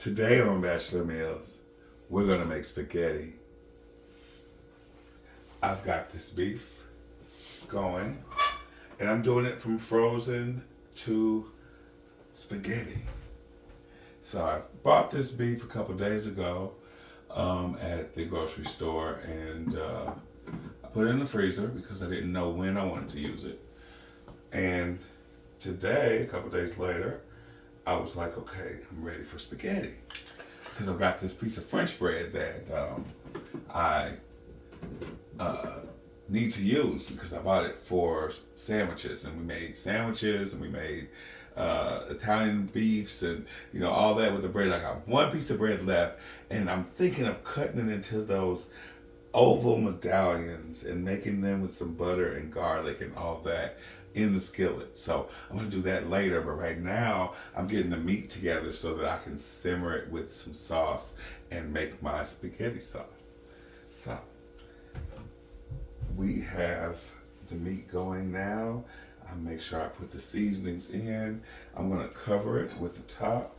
Today on Bachelor Meals, we're gonna make spaghetti. I've got this beef going, and I'm doing it from frozen to spaghetti. So I bought this beef a couple days ago at the grocery store, and I put it in the freezer because I didn't know when I wanted to use it. And today, a couple days later, I was like, okay, I'm ready for spaghetti. Because I've got this piece of French bread that I need to use because I bought it for sandwiches. And we made sandwiches and we made Italian beefs and all that with the bread. I got one piece of bread left, and I'm thinking of cutting it into those oval medallions and making them with some butter and garlic and all that in the skillet. So I'm going to do that later, but right now I'm getting the meat together so that I can simmer it with some sauce and make my spaghetti sauce. So we have the meat going now. I make sure I put the seasonings in. I'm going to cover it with the top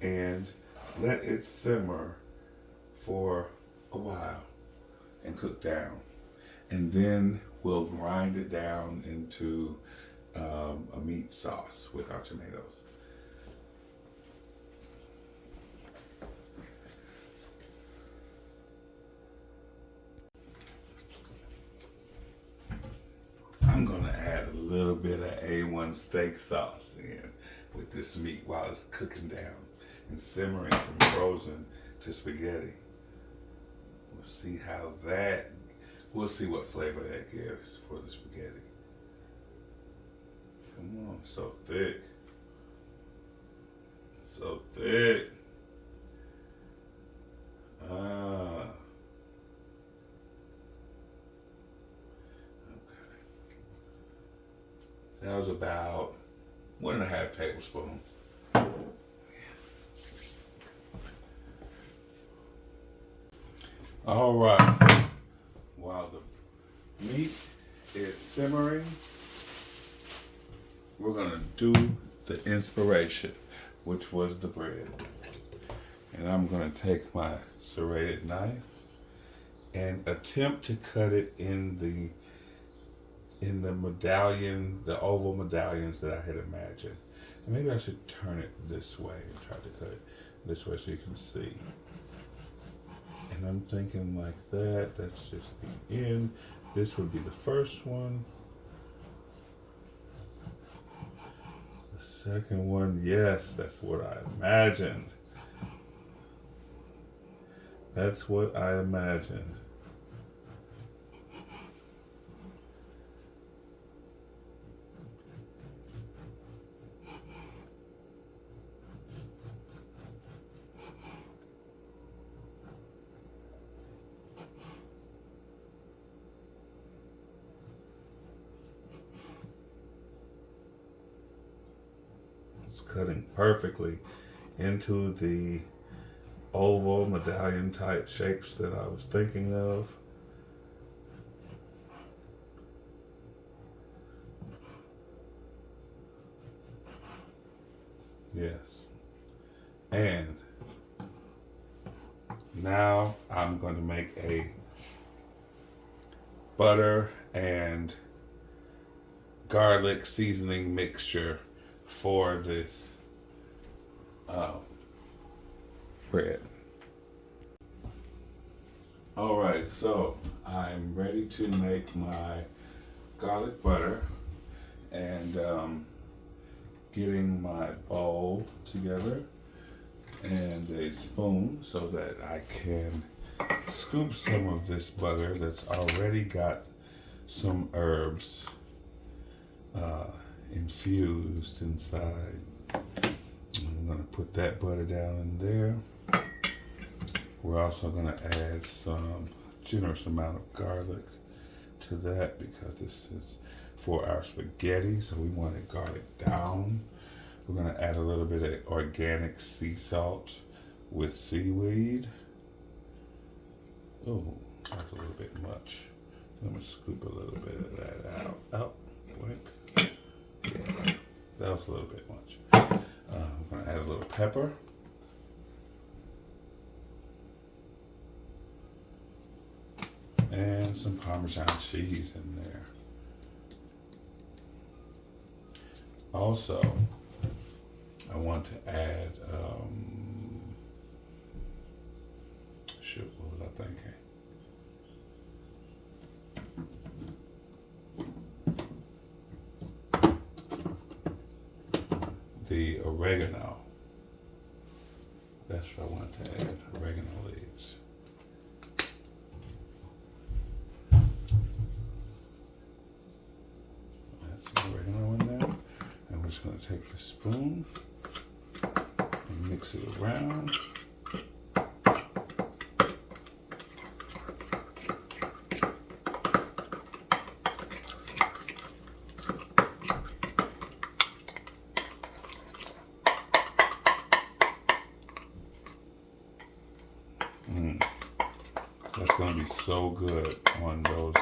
and let it simmer for a while and cook down. And then we'll grind it down into a meat sauce with our tomatoes. I'm gonna add a little bit of A1 steak sauce in with this meat while it's cooking down and simmering from frozen to spaghetti. We'll see we'll see what flavor that gives for the spaghetti. Come on, so thick. So thick. Okay. That was about 1.5 tablespoons. Yes. All right. While the meat is simmering, we're gonna do the inspiration, which was the bread. And I'm gonna take my serrated knife and attempt to cut it in the medallion, the oval medallions that I had imagined. And maybe I should turn it this way and try to cut it this way so you can see. And I'm thinking like that. That's just the end. This would be the first one. The second one, yes, that's what I imagined. That's what I imagined. Cutting perfectly into the oval medallion type shapes that I was thinking of. Yes. And now I'm going to make a butter and garlic seasoning mixture for this bread. All right, so I'm ready to make my garlic butter and getting my bowl together and a spoon so that I can scoop some of this butter that's already got some herbs infused inside. I'm going to put that butter down in there. We're also going to add some generous amount of garlic to that because this is for our spaghetti, so we want it garlic down. We're going to add a little bit of organic sea salt with seaweed. Oh, that's a little bit much. I'm going to scoop a little bit of that out. Oh, wait. Yeah, that was a little bit much. I'm going to add a little pepper. and some Parmesan cheese in there. Also, I want to add, what was I thinking? The oregano. That's what I wanted to add, oregano leaves. Add some oregano in there. And we're just going to take the spoon and mix it around. That's going to be so good on those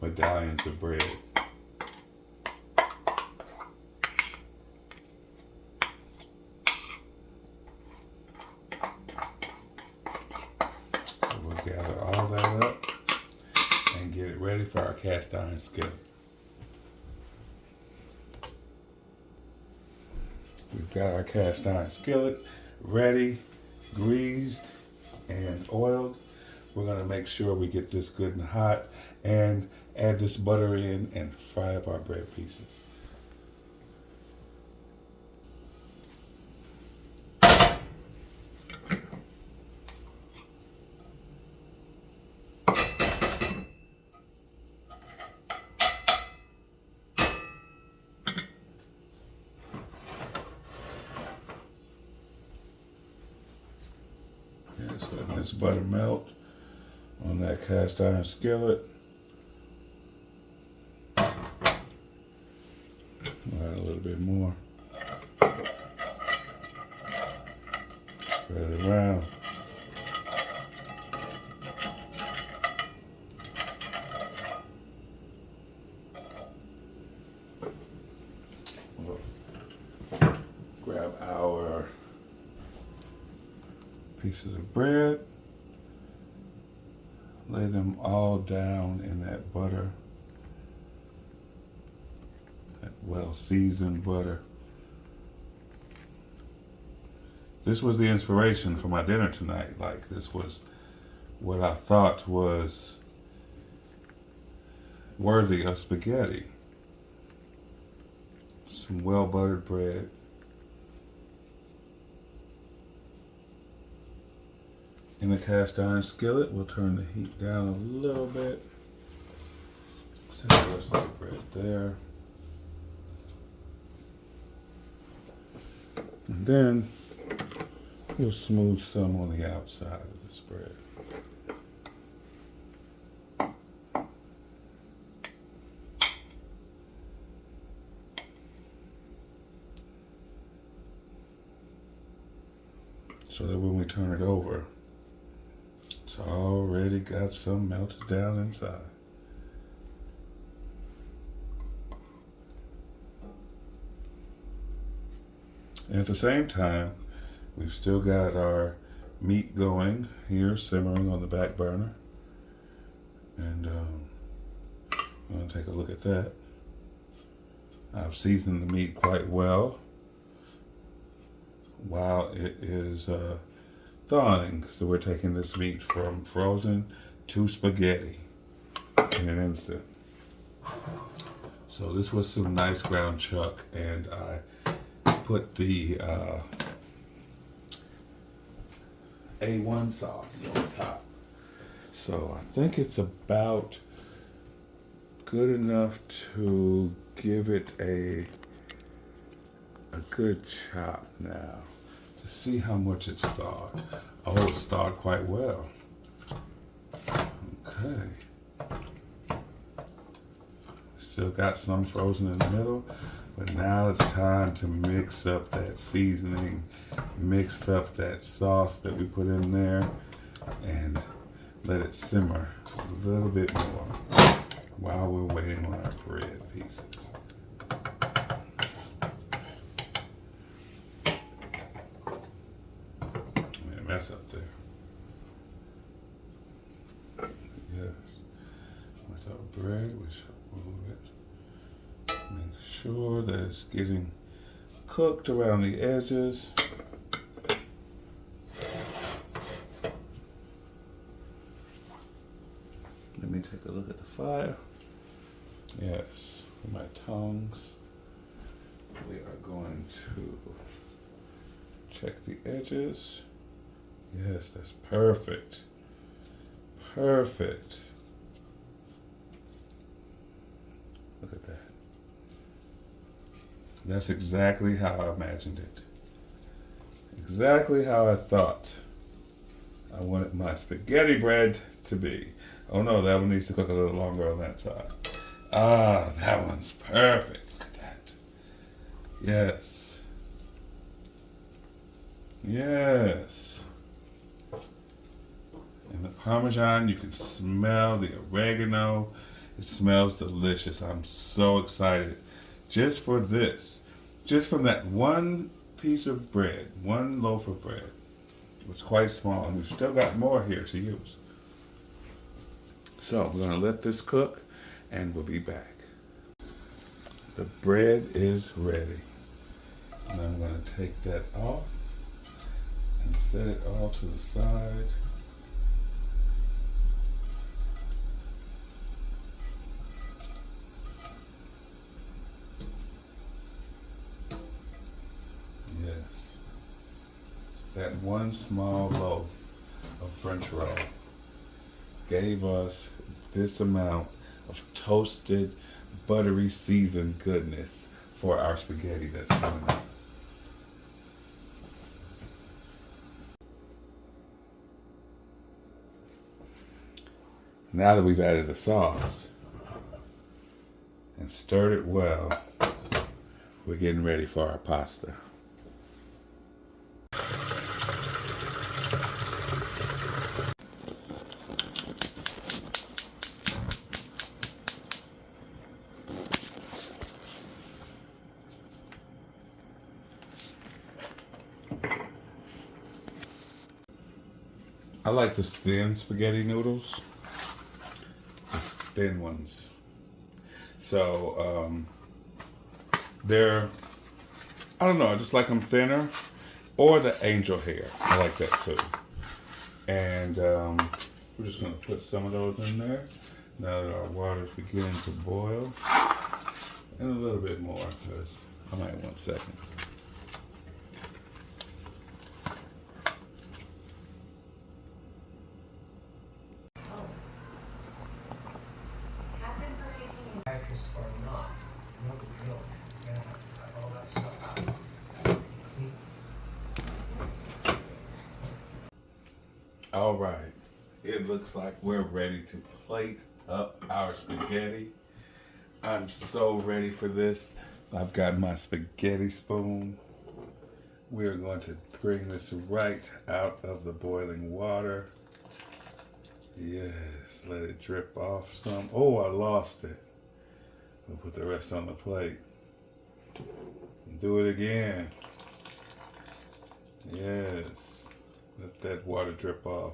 medallions of bread. So we'll gather all that up and get it ready for our cast iron skillet. We've got our cast iron skillet ready, greased, and oiled. We're going to make sure we get this good and hot and add this butter in and fry up our bread pieces. Just letting this butter melt on that cast iron skillet. Add a little bit more. Spread it around. We'll grab our pieces of bread. Lay them all down in that butter, that well-seasoned butter. This was the inspiration for my dinner tonight. Like, this was what I thought was worthy of spaghetti. Some well-buttered bread. In the cast iron skillet, we'll turn the heat down a little bit. Set the rest of the bread there. And then we'll smooth some on the outside of this bread. So that when we turn it over, it's already got some melted down inside. And at the same time, we've still got our meat going here, simmering on the back burner. And I'm going to take a look at that. I've seasoned the meat quite well while it is thawing. So we're taking this meat from frozen to spaghetti in an instant. So this was some nice ground chuck, and I put the A1 sauce on top. So I think it's about good enough to give it a good chop now to see how much it's thawed. Oh, it's thawed quite well. Okay. Still got some frozen in the middle, but now it's time to mix up that seasoning, mix up that sauce that we put in there, and let it simmer a little bit more while we're waiting on our bread pieces. Mess up there. Yes. bread. We should move it. Make sure that it's getting cooked around the edges. Let me take a look at the fire. Yes, for my tongs. We are going to check the edges. Yes, that's perfect. Perfect. Look at that. That's exactly how I imagined it. Exactly how I thought I wanted my spaghetti bread to be. Oh no, that one needs to cook a little longer on that side. Ah, that one's perfect. Look at that. Yes. Yes. And the Parmesan, you can smell the oregano. It smells delicious. I'm so excited. Just for this. Just from that one piece of bread, one loaf of bread. It was quite small, and we've still got more here to use. So we're going to let this cook, and we'll be back. The bread is ready. And I'm going to take that off and set it all to the side. Yes. That one small loaf of French roll gave us this amount of toasted, buttery, seasoned goodness for our spaghetti that's coming up. Now that we've added the sauce and stirred it well, we're getting ready for our pasta. I like the thin spaghetti noodles, the thin ones. So they're, I don't know, I just like them thinner, or the angel hair. I like that too. And we're just gonna put some of those in there now that our water's beginning to boil, and a little bit more because I might want seconds. Or not, no big deal. You gotta have to cut all that stuff out. See? All right, it looks like we're ready to plate up our spaghetti. I'm so ready for this. I've got my spaghetti spoon. We are going to bring this right out of the boiling water. Yes, let it drip off some. Oh, I lost it. We'll put the rest on the plate. Do it again. Yes. Let that water drip off.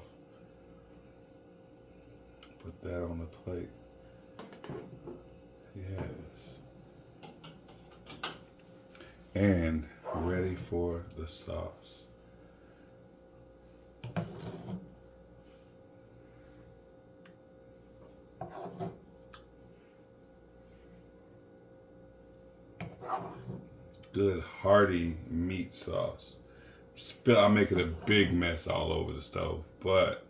Put that on the plate. Yes. And ready for the sauce. Good hearty meat sauce. I'm making a big mess all over the stove, but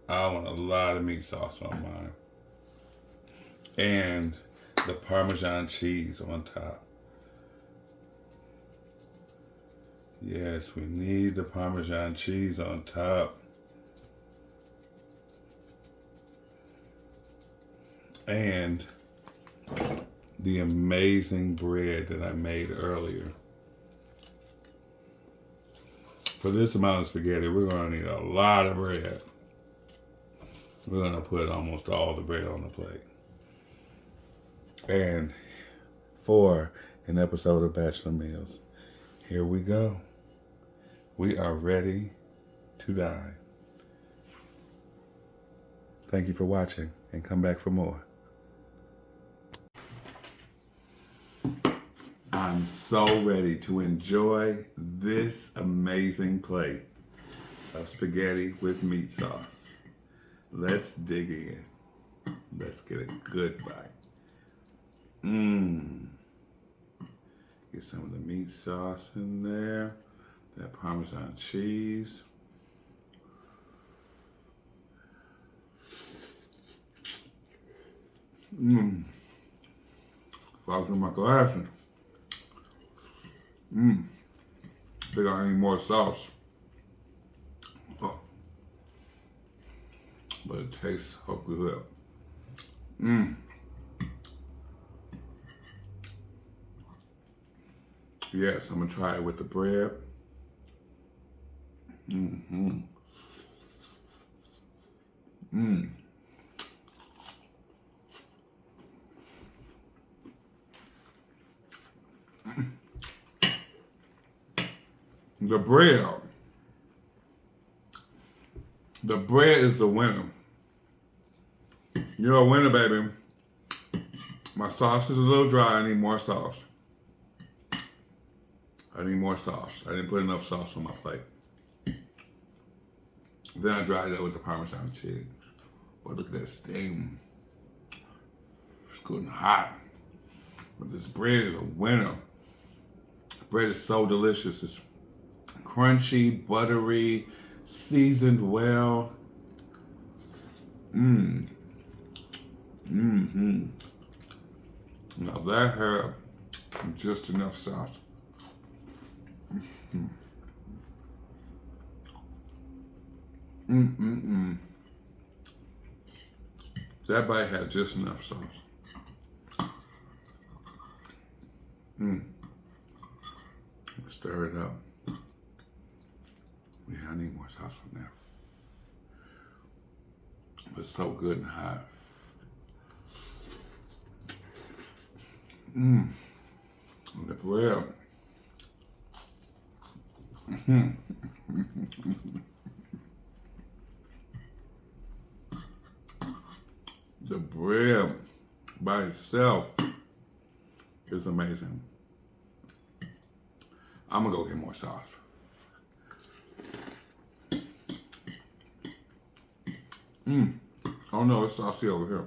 I want a lot of meat sauce on mine. And the Parmesan cheese on top. Yes, we need the Parmesan cheese on top. And the amazing bread that I made earlier. For this amount of spaghetti, we're going to need a lot of bread. We're going to put almost all the bread on the plate. And for an episode of Bachelor Meals, here we go. We are ready to dine. Thank you for watching, and come back for more. I'm so ready to enjoy this amazing plate of spaghetti with meat sauce. Let's dig in. Let's get a good bite. Get some of the meat sauce in there. That Parmesan cheese. Fogged in my glasses. Think I need more sauce. Oh. But it tastes so good. Yes, I'm gonna try it with the bread. The bread is the winner. You're a winner, baby. My sauce is a little dry. I need more sauce. I didn't put enough sauce on my plate. Then I dried it up with the Parmesan cheese. But look at that steam. It's good and hot. But this bread is a winner. Bread is so delicious. It's crunchy, buttery, seasoned well. Now that had just enough sauce. That bite had just enough sauce. Stir it up. Yeah, I need more sauce on there. But it's so good and hot. And the bread. The bread by itself is amazing. I'm gonna go get more sauce. Oh no, it's saucy over here.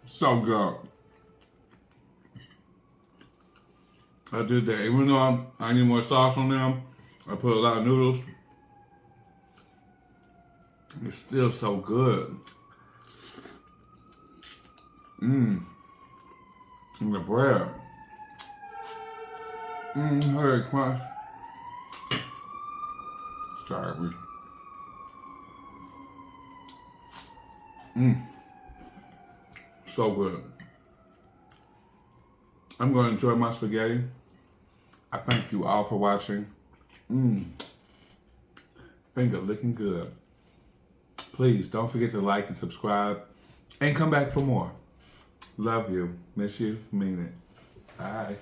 So good. I did that. Even though I need more sauce on them, I put a lot of noodles. It's still so good. And the bread. Very crunch. Sorry. So good. I'm going to enjoy my spaghetti. I thank you all for watching. Finger looking good. Please don't forget to like and subscribe and come back for more. Love you. Miss you. Mean it. Bye.